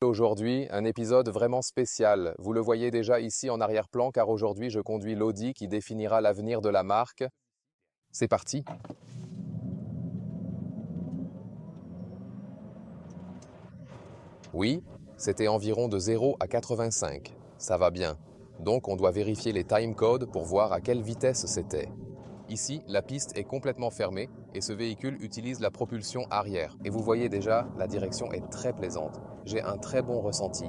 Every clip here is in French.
Aujourd'hui, un épisode vraiment spécial. Vous le voyez déjà ici en arrière-plan car aujourd'hui je conduis l'Audi qui définira l'avenir de la marque. C'est parti. Oui, c'était environ de 0 à 85. Ça va bien. Donc on doit vérifier les timecodes pour voir à quelle vitesse c'était. Ici, la piste est complètement fermée et ce véhicule utilise la propulsion arrière. Et vous voyez déjà, la direction est très plaisante. J'ai un très bon ressenti.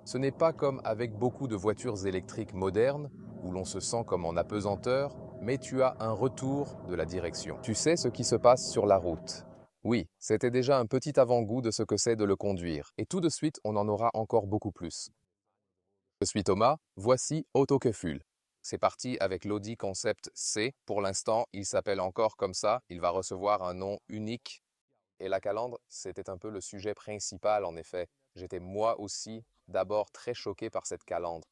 Ce n'est pas comme avec beaucoup de voitures électriques modernes, où l'on se sent comme en apesanteur, mais tu as un retour de la direction. Tu sais ce qui se passe sur la route. Oui, c'était déjà un petit avant-goût de ce que c'est de le conduire, et tout de suite on en aura encore beaucoup plus. Je suis Thomas, voici Autokefull. C'est parti avec l'Audi Concept C. Pour l'instant, il s'appelle encore comme ça, il va recevoir un nom unique. Et la calandre, c'était un peu le sujet principal en effet. J'étais moi aussi d'abord très choqué par cette calandre.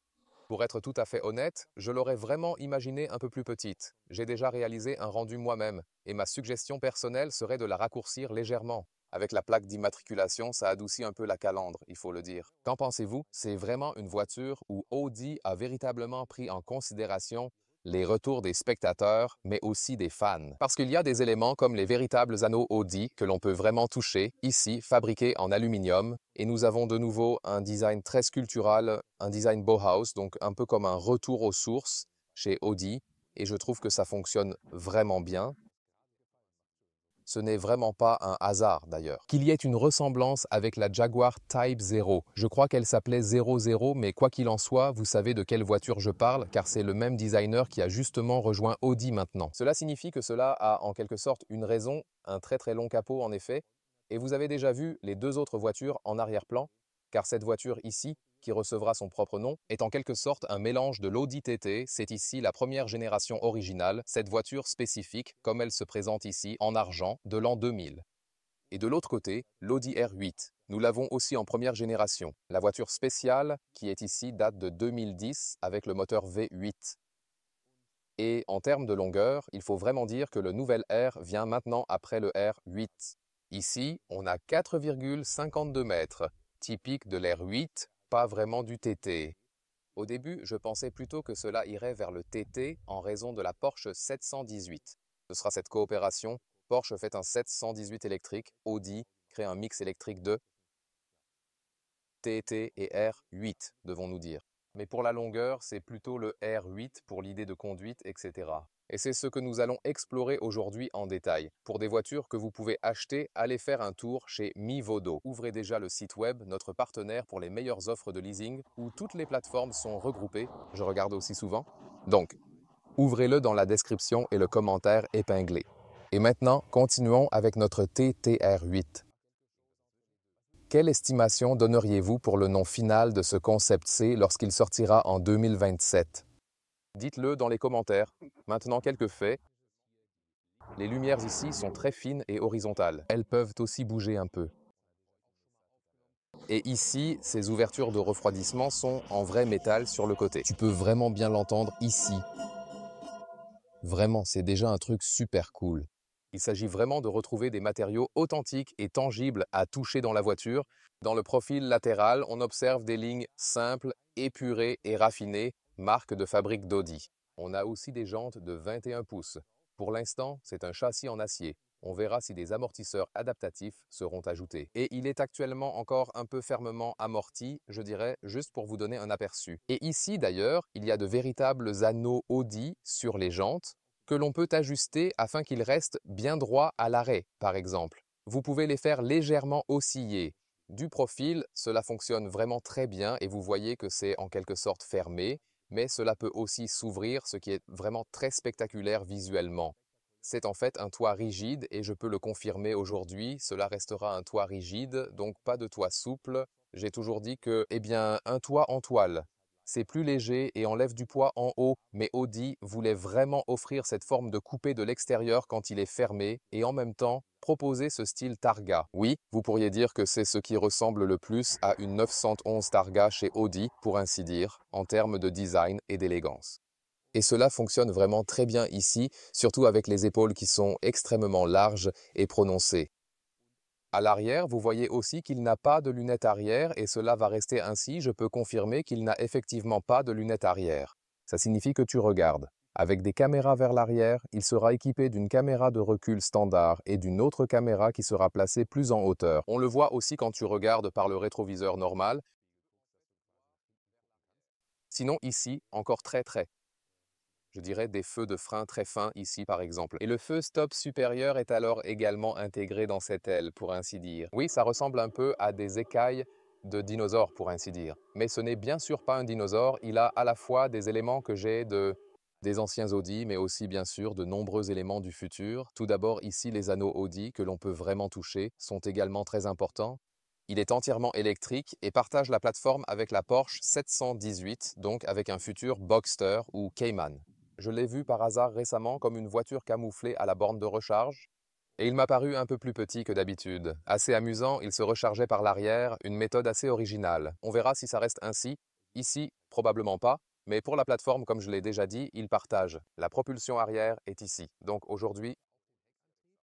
Pour être tout à fait honnête, je l'aurais vraiment imaginée un peu plus petite. J'ai déjà réalisé un rendu moi-même, et ma suggestion personnelle serait de la raccourcir légèrement. Avec la plaque d'immatriculation, ça adoucit un peu la calandre, il faut le dire. Qu'en pensez-vous? C'est vraiment une voiture où Audi a véritablement pris en considération les retours des spectateurs, mais aussi des fans. Parce qu'il y a des éléments comme les véritables anneaux Audi que l'on peut vraiment toucher, ici fabriqués en aluminium, et nous avons de nouveau un design très sculptural, un design Bauhaus, donc un peu comme un retour aux sources chez Audi, et je trouve que ça fonctionne vraiment bien. Ce n'est vraiment pas un hasard d'ailleurs. Qu'il y ait une ressemblance avec la Jaguar Type 0. Je crois qu'elle s'appelait 00, mais quoi qu'il en soit, vous savez de quelle voiture je parle, car c'est le même designer qui a justement rejoint Audi maintenant. Cela signifie que cela a en quelque sorte une raison, un très très long capot en effet, et vous avez déjà vu les deux autres voitures en arrière-plan, car cette voiture ici, qui recevra son propre nom, est en quelque sorte un mélange de l'Audi TT, c'est ici la première génération originale, cette voiture spécifique, comme elle se présente ici, en argent, de l'an 2000. Et de l'autre côté, l'Audi R8. Nous l'avons aussi en première génération. La voiture spéciale, qui est ici, date de 2010 avec le moteur V8. Et en termes de longueur, il faut vraiment dire que le nouvel R vient maintenant après le R8. Ici, on a 4,52 mètres, typique de l'R8, pas vraiment du TT. Au début, je pensais plutôt que cela irait vers le TT en raison de la Porsche 718. Ce sera cette coopération. Porsche fait un 718 électrique, Audi crée un mix électrique de TT et R8, devons-nous dire. Mais pour la longueur, c'est plutôt le R8 pour l'idée de conduite, etc. Et c'est ce que nous allons explorer aujourd'hui en détail. Pour des voitures que vous pouvez acheter, allez faire un tour chez Mivodo. Ouvrez déjà le site web, notre partenaire pour les meilleures offres de leasing, où toutes les plateformes sont regroupées. Je regarde aussi souvent. Donc, ouvrez-le dans la description et le commentaire épinglé. Et maintenant, continuons avec notre TTR8. Quelle estimation donneriez-vous pour le nom final de ce concept C lorsqu'il sortira en 2027? Dites-le dans les commentaires. Maintenant, quelques faits. Les lumières ici sont très fines et horizontales. Elles peuvent aussi bouger un peu. Et ici, ces ouvertures de refroidissement sont en vrai métal sur le côté. Tu peux vraiment bien l'entendre ici. Vraiment, c'est déjà un truc super cool. Il s'agit vraiment de retrouver des matériaux authentiques et tangibles à toucher dans la voiture. Dans le profil latéral, on observe des lignes simples, épurées et raffinées, marque de fabrique d'Audi. On a aussi des jantes de 21 pouces. Pour l'instant, c'est un châssis en acier. On verra si des amortisseurs adaptatifs seront ajoutés. Et il est actuellement encore un peu fermement amorti, je dirais, juste pour vous donner un aperçu. Et ici d'ailleurs, il y a de véritables anneaux Audi sur les jantes que l'on peut ajuster afin qu'ils restent bien droits à l'arrêt, par exemple. Vous pouvez les faire légèrement osciller. Du profil, cela fonctionne vraiment très bien et vous voyez que c'est en quelque sorte fermé, mais cela peut aussi s'ouvrir, ce qui est vraiment très spectaculaire visuellement. C'est en fait un toit rigide et je peux le confirmer aujourd'hui, cela restera un toit rigide, donc pas de toit souple. J'ai toujours dit que, eh bien, un toit en toile, c'est plus léger et enlève du poids en haut, mais Audi voulait vraiment offrir cette forme de coupé de l'extérieur quand il est fermé et en même temps proposer ce style Targa. Oui, vous pourriez dire que c'est ce qui ressemble le plus à une 911 Targa chez Audi, pour ainsi dire, en termes de design et d'élégance. Et cela fonctionne vraiment très bien ici, surtout avec les épaules qui sont extrêmement larges et prononcées. À l'arrière, vous voyez aussi qu'il n'a pas de lunettes arrière et cela va rester ainsi. Je peux confirmer qu'il n'a effectivement pas de lunettes arrière. Ça signifie que tu regardes. Avec des caméras vers l'arrière, il sera équipé d'une caméra de recul standard et d'une autre caméra qui sera placée plus en hauteur. On le voit aussi quand tu regardes par le rétroviseur normal. Sinon ici, encore je dirais des feux de frein très fins ici par exemple. Et le feu stop supérieur est alors également intégré dans cette aile, pour ainsi dire. Oui, ça ressemble un peu à des écailles de dinosaures, pour ainsi dire. Mais ce n'est bien sûr pas un dinosaure, il a à la fois des éléments que j'ai des anciens Audi, mais aussi bien sûr de nombreux éléments du futur. Tout d'abord ici, les anneaux Audi que l'on peut vraiment toucher sont également très importants. Il est entièrement électrique et partage la plateforme avec la Porsche 718, donc avec un futur Boxster ou Cayman. Je l'ai vu par hasard récemment comme une voiture camouflée à la borne de recharge, et il m'a paru un peu plus petit que d'habitude. Assez amusant, il se rechargeait par l'arrière, une méthode assez originale. On verra si ça reste ainsi. Ici, probablement pas, mais pour la plateforme, comme je l'ai déjà dit, il partage. La propulsion arrière est ici. Donc aujourd'hui,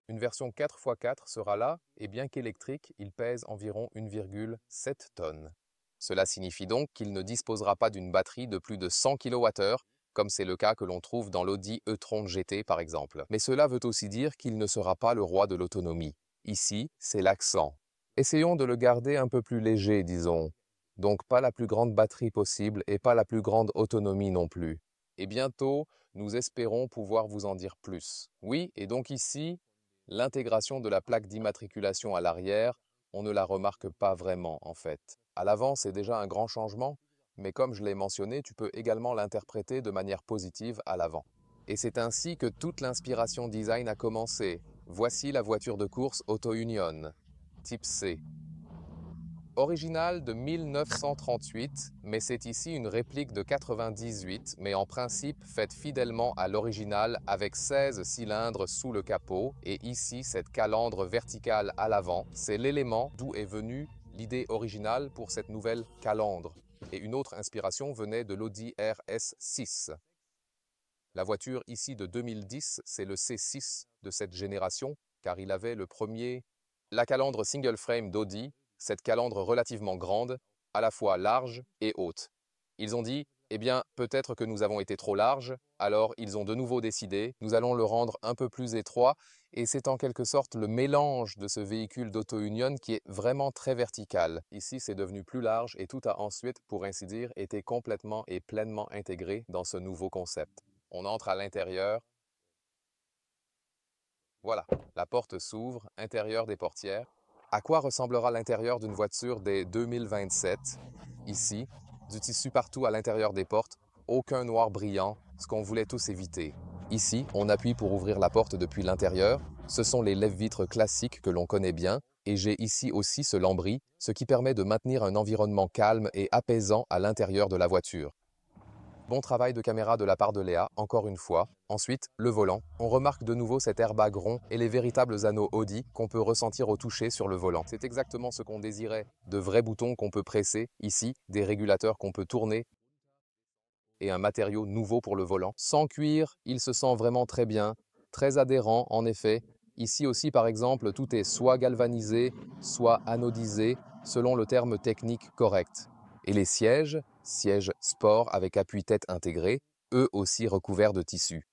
une version 4x4 sera là, et bien qu'électrique, il pèse environ 1,7 tonnes. Cela signifie donc qu'il ne disposera pas d'une batterie de plus de 100 kWh, comme c'est le cas que l'on trouve dans l'Audi e-tron GT par exemple. Mais cela veut aussi dire qu'il ne sera pas le roi de l'autonomie. Ici, c'est l'accent. Essayons de le garder un peu plus léger, disons. Donc pas la plus grande batterie possible et pas la plus grande autonomie non plus. Et bientôt, nous espérons pouvoir vous en dire plus. Oui, et donc ici, l'intégration de la plaque d'immatriculation à l'arrière, on ne la remarque pas vraiment en fait. À l'avant, c'est déjà un grand changement, mais comme je l'ai mentionné, tu peux également l'interpréter de manière positive à l'avant. Et c'est ainsi que toute l'inspiration design a commencé. Voici la voiture de course Auto Union, type C. Originale de 1938, mais c'est ici une réplique de 98, mais en principe faite fidèlement à l'original avec 16 cylindres sous le capot, et ici cette calandre verticale à l'avant, c'est l'élément d'où est venue l'idée originale pour cette nouvelle calandre. Et une autre inspiration venait de l'Audi RS6. La voiture ici de 2010, c'est le C6 de cette génération, car il avait le premier. La calandre single frame d'Audi, cette calandre relativement grande, à la fois large et haute. Ils ont dit, eh bien, peut-être que nous avons été trop larges, alors ils ont de nouveau décidé, nous allons le rendre un peu plus étroit, et c'est en quelque sorte le mélange de ce véhicule d'Auto Union qui est vraiment très vertical. Ici, c'est devenu plus large et tout a ensuite, pour ainsi dire, été complètement et pleinement intégré dans ce nouveau concept. On entre à l'intérieur. Voilà, la porte s'ouvre, intérieur des portières. À quoi ressemblera l'intérieur d'une voiture dès 2027? Ici, du tissu partout à l'intérieur des portes, aucun noir brillant, ce qu'on voulait tous éviter. Ici, on appuie pour ouvrir la porte depuis l'intérieur. Ce sont les lève-vitres classiques que l'on connaît bien, et j'ai ici aussi ce lambris, ce qui permet de maintenir un environnement calme et apaisant à l'intérieur de la voiture. Bon travail de caméra de la part de Léa, encore une fois. Ensuite, le volant. On remarque de nouveau cet airbag rond et les véritables anneaux Audi qu'on peut ressentir au toucher sur le volant. C'est exactement ce qu'on désirait. De vrais boutons qu'on peut presser, ici, des régulateurs qu'on peut tourner et un matériau nouveau pour le volant. Sans cuir, il se sent vraiment très bien, très adhérent en effet. Ici aussi, par exemple, tout est soit galvanisé, soit anodisé, selon le terme technique correct. Et les sièges sport avec appui-tête intégré, eux aussi recouverts de tissu.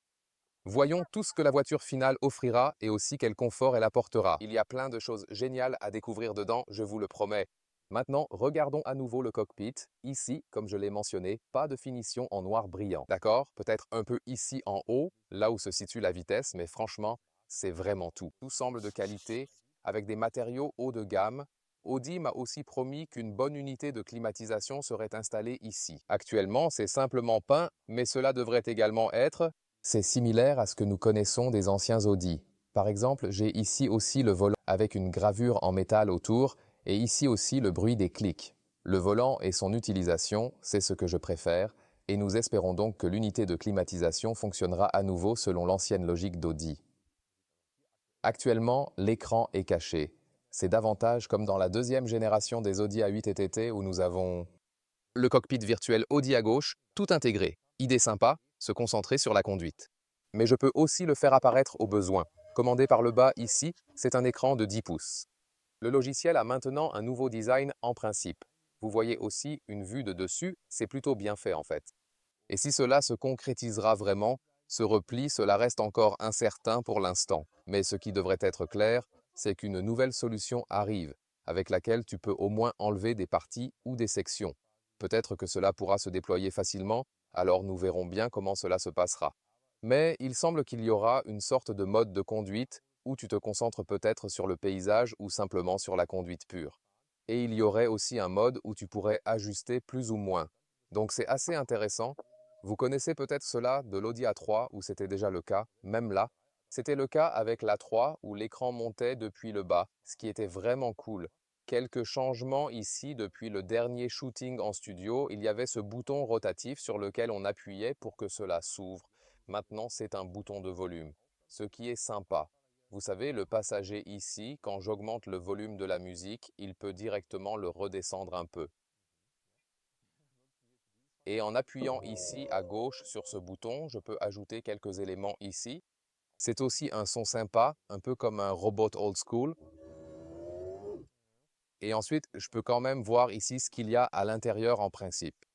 Voyons tout ce que la voiture finale offrira et aussi quel confort elle apportera. Il y a plein de choses géniales à découvrir dedans, je vous le promets. Maintenant, regardons à nouveau le cockpit. Ici, comme je l'ai mentionné, pas de finition en noir brillant. D'accord? Peut-être un peu ici en haut, là où se situe la vitesse, mais franchement, c'est vraiment tout. Tout semble de qualité, avec des matériaux haut de gamme. Audi m'a aussi promis qu'une bonne unité de climatisation serait installée ici. Actuellement, c'est simplement peint, mais cela devrait également être. C'est similaire à ce que nous connaissons des anciens Audi. Par exemple, j'ai ici aussi le volant avec une gravure en métal autour, et ici aussi le bruit des clics. Le volant et son utilisation, c'est ce que je préfère, et nous espérons donc que l'unité de climatisation fonctionnera à nouveau selon l'ancienne logique d'Audi. Actuellement, l'écran est caché. C'est davantage comme dans la deuxième génération des Audi A8 TT où nous avons le cockpit virtuel Audi à gauche, tout intégré. Idée sympa, se concentrer sur la conduite. Mais je peux aussi le faire apparaître au besoin. Commandé par le bas ici, c'est un écran de 10 pouces. Le logiciel a maintenant un nouveau design en principe. Vous voyez aussi une vue de dessus, c'est plutôt bien fait en fait. Et si cela se concrétisera vraiment, ce repli, cela reste encore incertain pour l'instant. Mais ce qui devrait être clair, c'est qu'une nouvelle solution arrive, avec laquelle tu peux au moins enlever des parties ou des sections. Peut-être que cela pourra se déployer facilement, alors nous verrons bien comment cela se passera. Mais il semble qu'il y aura une sorte de mode de conduite où tu te concentres peut-être sur le paysage ou simplement sur la conduite pure. Et il y aurait aussi un mode où tu pourrais ajuster plus ou moins. Donc c'est assez intéressant. Vous connaissez peut-être cela de l'Audi A3 où c'était déjà le cas, même là. C'était le cas avec l'A3 où l'écran montait depuis le bas, ce qui était vraiment cool. Quelques changements ici depuis le dernier shooting en studio, il y avait ce bouton rotatif sur lequel on appuyait pour que cela s'ouvre. Maintenant, c'est un bouton de volume, ce qui est sympa. Vous savez, le passager ici, quand j'augmente le volume de la musique, il peut directement le redescendre un peu. Et en appuyant ici à gauche sur ce bouton, je peux ajouter quelques éléments ici. C'est aussi un son sympa, un peu comme un robot old school. Et ensuite, je peux quand même voir ici ce qu'il y a à l'intérieur en principe.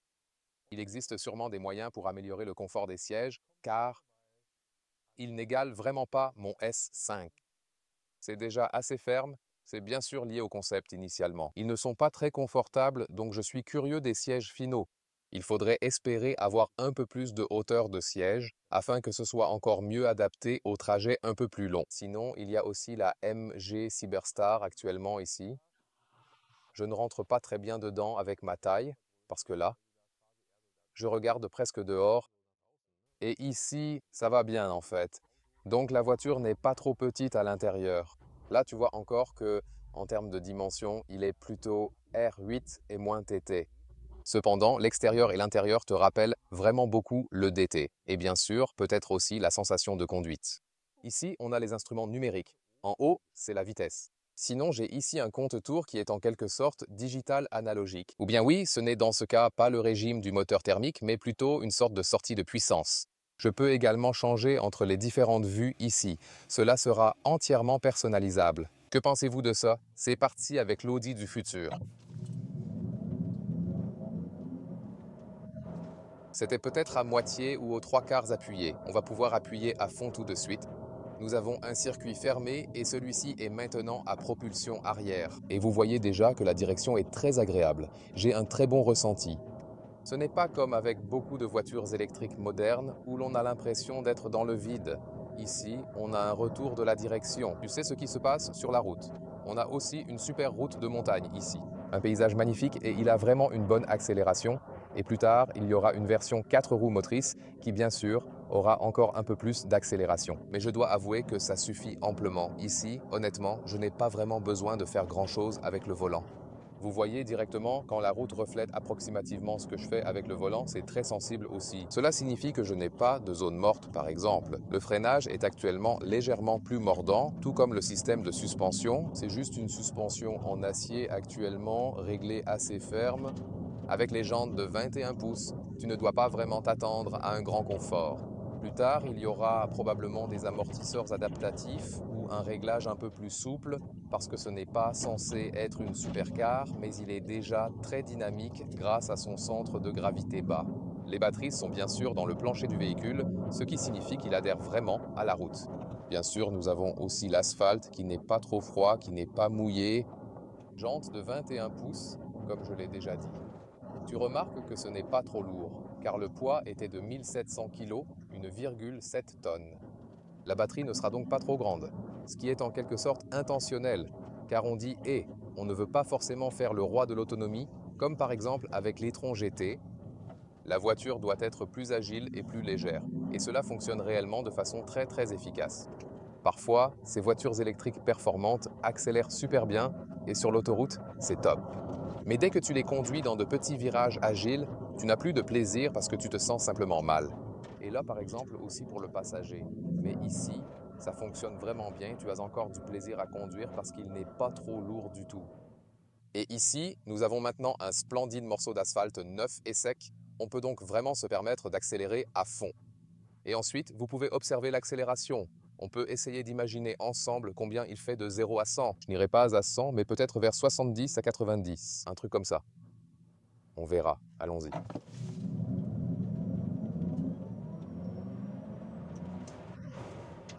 Il existe sûrement des moyens pour améliorer le confort des sièges, car il n'égale vraiment pas mon S5. C'est déjà assez ferme, c'est bien sûr lié au concept initialement. Ils ne sont pas très confortables, donc je suis curieux des sièges finaux. Il faudrait espérer avoir un peu plus de hauteur de siège afin que ce soit encore mieux adapté au trajet un peu plus long. Sinon, il y a aussi la MG Cyberstar actuellement ici. Je ne rentre pas très bien dedans avec ma taille, parce que là, je regarde presque dehors. Et ici, ça va bien en fait. Donc la voiture n'est pas trop petite à l'intérieur. Là, tu vois encore que, en termes de dimension, il est plutôt R8 et moins TT. Cependant, l'extérieur et l'intérieur te rappellent vraiment beaucoup le DT. Et bien sûr, peut-être aussi la sensation de conduite. Ici, on a les instruments numériques. En haut, c'est la vitesse. Sinon, j'ai ici un compte-tours qui est en quelque sorte digital analogique. Ou bien oui, ce n'est dans ce cas pas le régime du moteur thermique, mais plutôt une sorte de sortie de puissance. Je peux également changer entre les différentes vues ici. Cela sera entièrement personnalisable. Que pensez-vous de ça? C'est parti avec l'Audi du futur. C'était peut-être à moitié ou aux trois quarts appuyé. On va pouvoir appuyer à fond tout de suite. Nous avons un circuit fermé et celui-ci est maintenant à propulsion arrière. Et vous voyez déjà que la direction est très agréable. J'ai un très bon ressenti. Ce n'est pas comme avec beaucoup de voitures électriques modernes où l'on a l'impression d'être dans le vide. Ici, on a un retour de la direction. Tu sais ce qui se passe sur la route. On a aussi une super route de montagne ici. Un paysage magnifique et il a vraiment une bonne accélération. Et plus tard, il y aura une version 4 roues motrices qui, bien sûr, aura encore un peu plus d'accélération. Mais je dois avouer que ça suffit amplement. Ici, honnêtement, je n'ai pas vraiment besoin de faire grand-chose avec le volant. Vous voyez directement quand la route reflète approximativement ce que je fais avec le volant, c'est très sensible aussi. Cela signifie que je n'ai pas de zone morte par exemple. Le freinage est actuellement légèrement plus mordant, tout comme le système de suspension. C'est juste une suspension en acier actuellement réglée assez ferme. Avec les jantes de 21 pouces, tu ne dois pas vraiment t'attendre à un grand confort. Plus tard, il y aura probablement des amortisseurs adaptatifs ou un réglage un peu plus souple parce que ce n'est pas censé être une supercar, mais il est déjà très dynamique grâce à son centre de gravité bas. Les batteries sont bien sûr dans le plancher du véhicule, ce qui signifie qu'il adhère vraiment à la route. Bien sûr, nous avons aussi l'asphalte qui n'est pas trop froid, qui n'est pas mouillé. Jantes de 21 pouces, comme je l'ai déjà dit. Tu remarques que ce n'est pas trop lourd, car le poids était de 1700 kg, 1,7 tonnes. La batterie ne sera donc pas trop grande, ce qui est en quelque sorte intentionnel, car on dit « et », on ne veut pas forcément faire le roi de l'autonomie, comme par exemple avec l'e-tron GT. La voiture doit être plus agile et plus légère, et cela fonctionne réellement de façon très efficace. Parfois, ces voitures électriques performantes accélèrent super bien, et sur l'autoroute, c'est top. Mais dès que tu les conduis dans de petits virages agiles, tu n'as plus de plaisir parce que tu te sens simplement mal. Et là, par exemple, aussi pour le passager. Mais ici, ça fonctionne vraiment bien, tu as encore du plaisir à conduire parce qu'il n'est pas trop lourd du tout. Et ici, nous avons maintenant un splendide morceau d'asphalte neuf et sec. On peut donc vraiment se permettre d'accélérer à fond. Et ensuite, vous pouvez observer l'accélération. On peut essayer d'imaginer ensemble combien il fait de 0 à 100. Je n'irai pas à 100, mais peut-être vers 70 à 90, un truc comme ça. On verra, allons-y.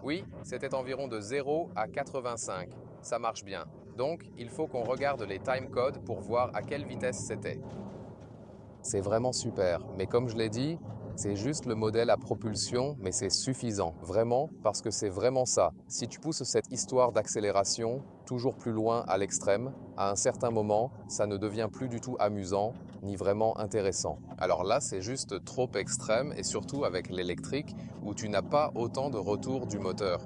Oui, c'était environ de 0 à 85. Ça marche bien. Donc, il faut qu'on regarde les timecodes pour voir à quelle vitesse c'était. C'est vraiment super, mais comme je l'ai dit, c'est juste le modèle à propulsion, mais c'est suffisant, vraiment, parce que c'est vraiment ça. Si tu pousses cette histoire d'accélération toujours plus loin à l'extrême, à un certain moment, ça ne devient plus du tout amusant, ni vraiment intéressant. Alors là, c'est juste trop extrême, et surtout avec l'électrique, où tu n'as pas autant de retour du moteur.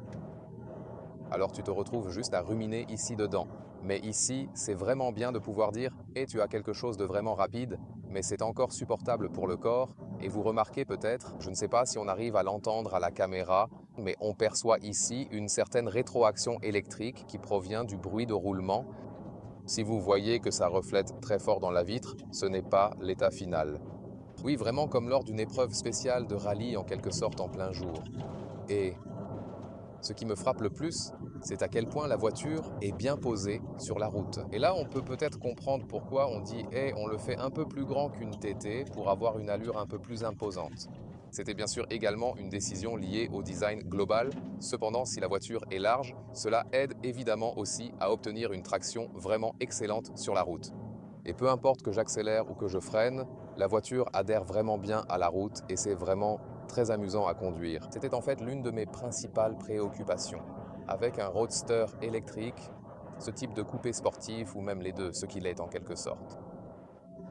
Alors tu te retrouves juste à ruminer ici dedans. Mais ici, c'est vraiment bien de pouvoir dire « et tu as quelque chose de vraiment rapide », mais c'est encore supportable pour le corps, et vous remarquez peut-être, je ne sais pas si on arrive à l'entendre à la caméra, mais on perçoit ici une certaine rétroaction électrique qui provient du bruit de roulement. Si vous voyez que ça reflète très fort dans la vitre, ce n'est pas l'état final. Oui, vraiment comme lors d'une épreuve spéciale de rallye en quelque sorte en plein jour. Et ce qui me frappe le plus, c'est à quel point la voiture est bien posée sur la route. Et là, on peut peut-être comprendre pourquoi on dit « hey, on le fait un peu plus grand qu'une TT pour avoir une allure un peu plus imposante ». C'était bien sûr également une décision liée au design global. Cependant, si la voiture est large, cela aide évidemment aussi à obtenir une traction vraiment excellente sur la route. Et peu importe que j'accélère ou que je freine, la voiture adhère vraiment bien à la route et c'est vraiment très amusant à conduire. C'était en fait l'une de mes principales préoccupations. Avec un roadster électrique, ce type de coupé sportif ou même les deux, ce qu'il est en quelque sorte.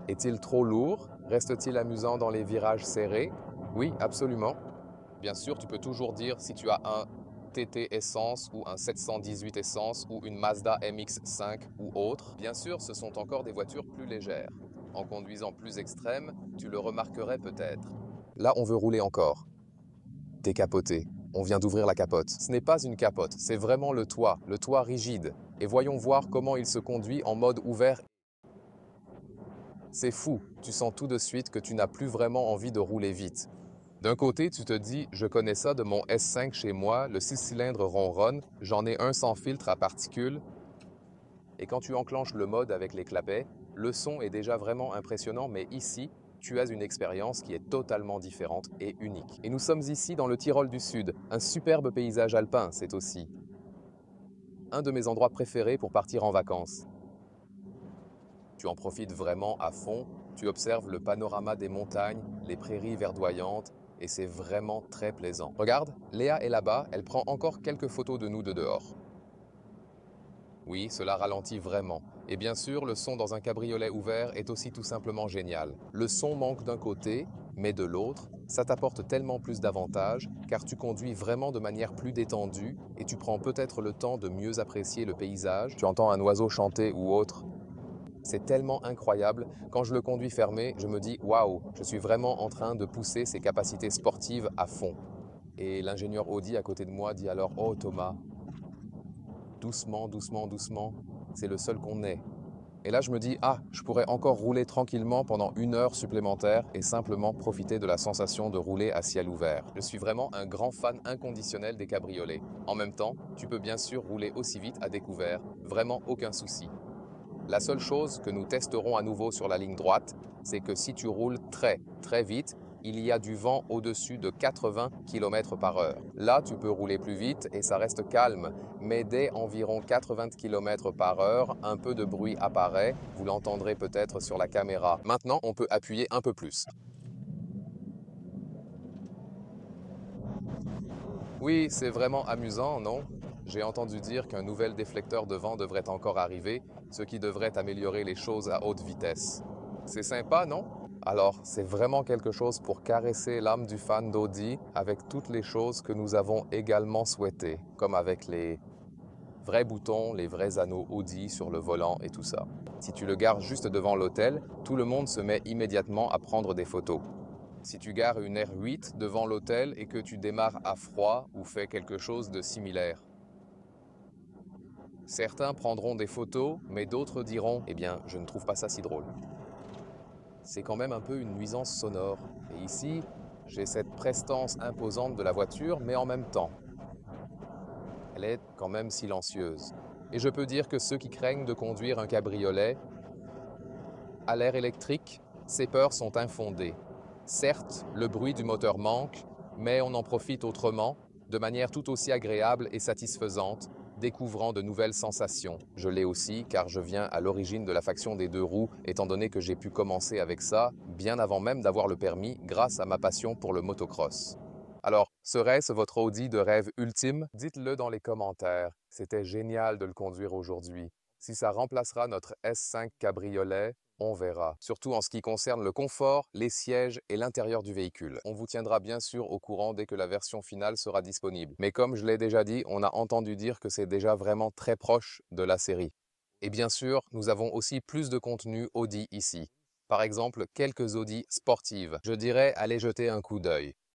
Est-il trop lourd? Reste-t-il amusant dans les virages serrés? Oui, absolument. Bien sûr, tu peux toujours dire si tu as un TT Essence ou un 718 Essence ou une Mazda MX-5 ou autre. Bien sûr, ce sont encore des voitures plus légères. En conduisant plus extrême, tu le remarquerais peut-être. Là, on veut rouler encore. Décapoté. On vient d'ouvrir la capote. Ce n'est pas une capote, c'est vraiment le toit rigide. Et voyons voir comment il se conduit en mode ouvert. C'est fou, tu sens tout de suite que tu n'as plus vraiment envie de rouler vite. D'un côté, tu te dis, je connais ça de mon S5 chez moi, le 6 cylindres ronronne, j'en ai un sans filtre à particules. Et quand tu enclenches le mode avec les clapets, le son est déjà vraiment impressionnant, mais ici, tu as une expérience qui est totalement différente et unique. Et nous sommes ici dans le Tyrol du Sud, un superbe paysage alpin, c'est aussi un de mes endroits préférés pour partir en vacances. Tu en profites vraiment à fond, tu observes le panorama des montagnes, les prairies verdoyantes, et c'est vraiment très plaisant. Regarde, Léa est là-bas, elle prend encore quelques photos de nous de dehors. Oui, cela ralentit vraiment. Et bien sûr, le son dans un cabriolet ouvert est aussi tout simplement génial. Le son manque d'un côté, mais de l'autre, ça t'apporte tellement plus d'avantages, car tu conduis vraiment de manière plus détendue et tu prends peut-être le temps de mieux apprécier le paysage. Tu entends un oiseau chanter ou autre. C'est tellement incroyable. Quand je le conduis fermé, je me dis « Waouh, je suis vraiment en train de pousser ses capacités sportives à fond ». Et l'ingénieur Audi à côté de moi dit alors « Oh Thomas, doucement, doucement, doucement, c'est le seul qu'on ait ». Et là je me dis « Ah, je pourrais encore rouler tranquillement pendant 1 heure supplémentaire et simplement profiter de la sensation de rouler à ciel ouvert ». Je suis vraiment un grand fan inconditionnel des cabriolets. En même temps, tu peux bien sûr rouler aussi vite à découvert, vraiment aucun souci. La seule chose que nous testerons à nouveau sur la ligne droite, c'est que si tu roules très, très vite, il y a du vent au-dessus de 80 km/h. Là, tu peux rouler plus vite et ça reste calme, mais dès environ 80 km/h, un peu de bruit apparaît, vous l'entendrez peut-être sur la caméra. Maintenant, on peut appuyer un peu plus. Oui, c'est vraiment amusant, non? J'ai entendu dire qu'un nouvel déflecteur de vent devrait encore arriver, ce qui devrait améliorer les choses à haute vitesse. C'est sympa, non? Alors, c'est vraiment quelque chose pour caresser l'âme du fan d'Audi avec toutes les choses que nous avons également souhaitées, comme avec les vrais boutons, les vrais anneaux Audi sur le volant et tout ça. Si tu le gares juste devant l'hôtel, tout le monde se met immédiatement à prendre des photos. Si tu gares une R8 devant l'hôtel et que tu démarres à froid ou fais quelque chose de similaire. Certains prendront des photos, mais d'autres diront « Eh bien, je ne trouve pas ça si drôle ». C'est quand même un peu une nuisance sonore. Et ici, j'ai cette prestance imposante de la voiture, mais en même temps. Elle est quand même silencieuse. Et je peux dire que ceux qui craignent de conduire un cabriolet à l'ère électrique, ces peurs sont infondées. Certes, le bruit du moteur manque, mais on en profite autrement, de manière tout aussi agréable et satisfaisante, découvrant de nouvelles sensations. Je l'ai aussi car je viens à l'origine de la faction des deux roues, étant donné que j'ai pu commencer avec ça bien avant même d'avoir le permis grâce à ma passion pour le motocross. Alors, serait-ce votre Audi de rêve ultime? Dites-le dans les commentaires. C'était génial de le conduire aujourd'hui. Si ça remplacera notre S5 cabriolet, on verra. Surtout en ce qui concerne le confort, les sièges et l'intérieur du véhicule. On vous tiendra bien sûr au courant dès que la version finale sera disponible. Mais comme je l'ai déjà dit, on a entendu dire que c'est déjà vraiment très proche de la série. Et bien sûr, nous avons aussi plus de contenu Audi ici. Par exemple, quelques Audi sportives. Je dirais allez jeter un coup d'œil.